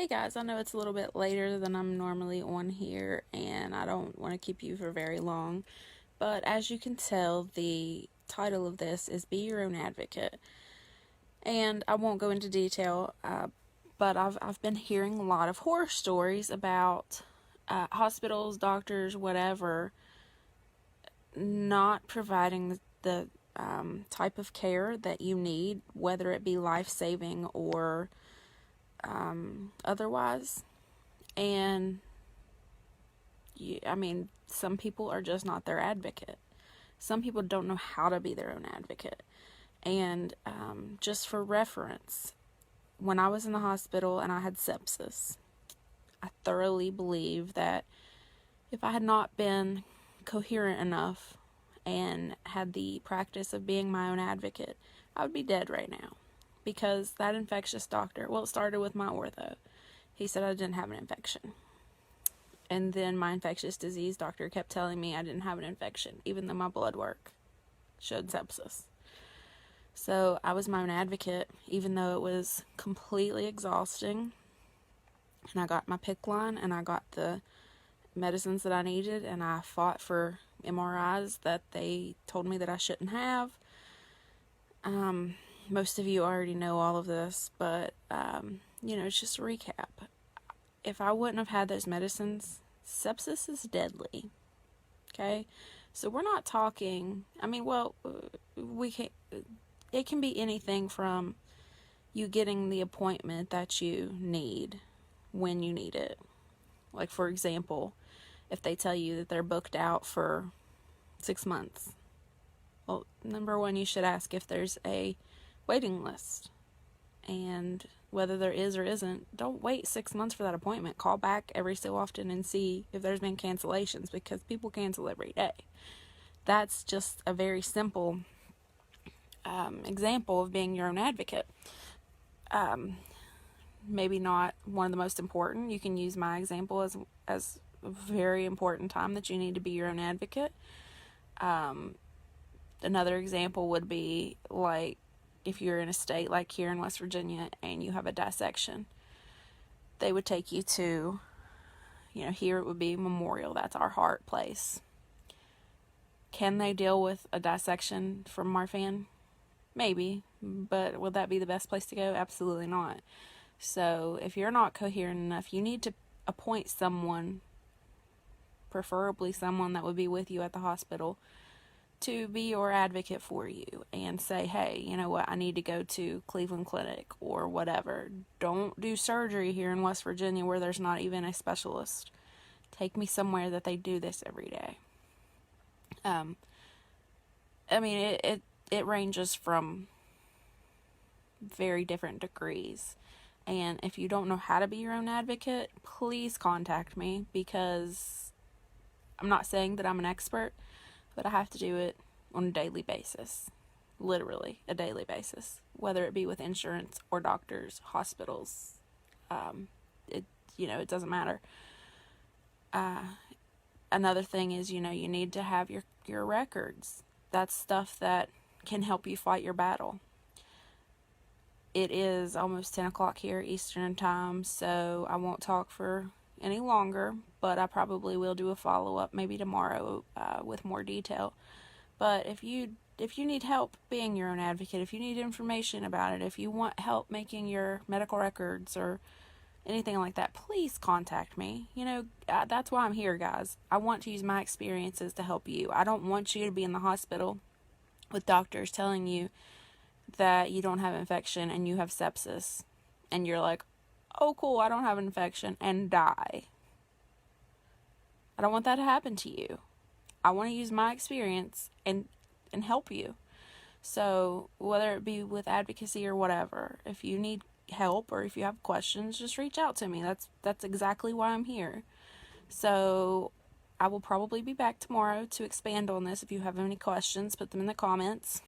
Hey guys, I know it's a little bit later than I'm normally on here, and I don't want to keep you for very long, but as you can tell, the title of this is Be Your Own Advocate. And I won't go into detail, but I've been hearing a lot of horror stories about hospitals, doctors, whatever, not providing the type of care that you need, whether it be life-saving or otherwise. And some people are just not their advocate. Some people don't know how to be their own advocate. And just for reference, when I was in the hospital and I had sepsis, I thoroughly believe that if I had not been coherent enough and had the practice of being my own advocate, I would be dead right now. Because that infectious doctor, well, it started with my ortho. He said I didn't have an infection. And then my infectious disease doctor kept telling me I didn't have an infection, even though my blood work showed sepsis. So I was my own advocate, even though it was completely exhausting. And I got my PICC line, and I got the medicines that I needed, and I fought for MRIs that they told me that I shouldn't have. Most of you already know all of this, but, it's just a recap. If I wouldn't have had those medicines, sepsis is deadly. Okay? So we're not talking, it can be anything from you getting the appointment that you need when you need it. Like, for example, if they tell you that they're booked out for 6 months, well, number one, you should ask if there's a waiting list. And whether there is or isn't, don't wait 6 months for that appointment. Call back every so often and see if there's been cancellations, because people cancel every day. That's just a very simple example of being your own advocate. Maybe not one of the most important. You can use my example as a very important time that you need to be your own advocate. Another example would be like if you're in a state like here in West Virginia and you have a dissection, they would take you to, here it would be Memorial. That's our heart place. Can they deal with a dissection from Marfan? Maybe, but would that be the best place to go? Absolutely not. So if you're not coherent enough, you need to appoint someone, preferably someone that would be with you at the hospital, to be your advocate for you and say, hey, you know what, I need to go to Cleveland Clinic or whatever. Don't do surgery here in West Virginia where there's not even a specialist. Take me somewhere that they do this every day. It ranges from very different degrees. And if you don't know how to be your own advocate, please contact me, because I'm not saying that I'm an expert, but I have to do it on a daily basis. Literally a daily basis. Whether it be with insurance or doctors, hospitals. It doesn't matter. Another thing is, you need to have your records. That's stuff that can help you fight your battle. It is almost 10 o'clock here Eastern time, so I won't talk for any longer, but I probably will do a follow-up maybe tomorrow with more detail. But if you need help being your own advocate, if you need information about it, if you want help making your medical records or anything like that, please contact me. That's why I'm here, guys. I want to use my experiences to help you. I don't want you to be in the hospital with doctors telling you that you don't have infection and you have sepsis, and you're like, oh cool, I don't have an infection, and die. I don't want that to happen to you. I want to use my experience and help you. So whether it be with advocacy or whatever, if you need help or if you have questions, just reach out to me. That's exactly why I'm here. So I will probably be back tomorrow to expand on this. If you have any questions, put them in the comments.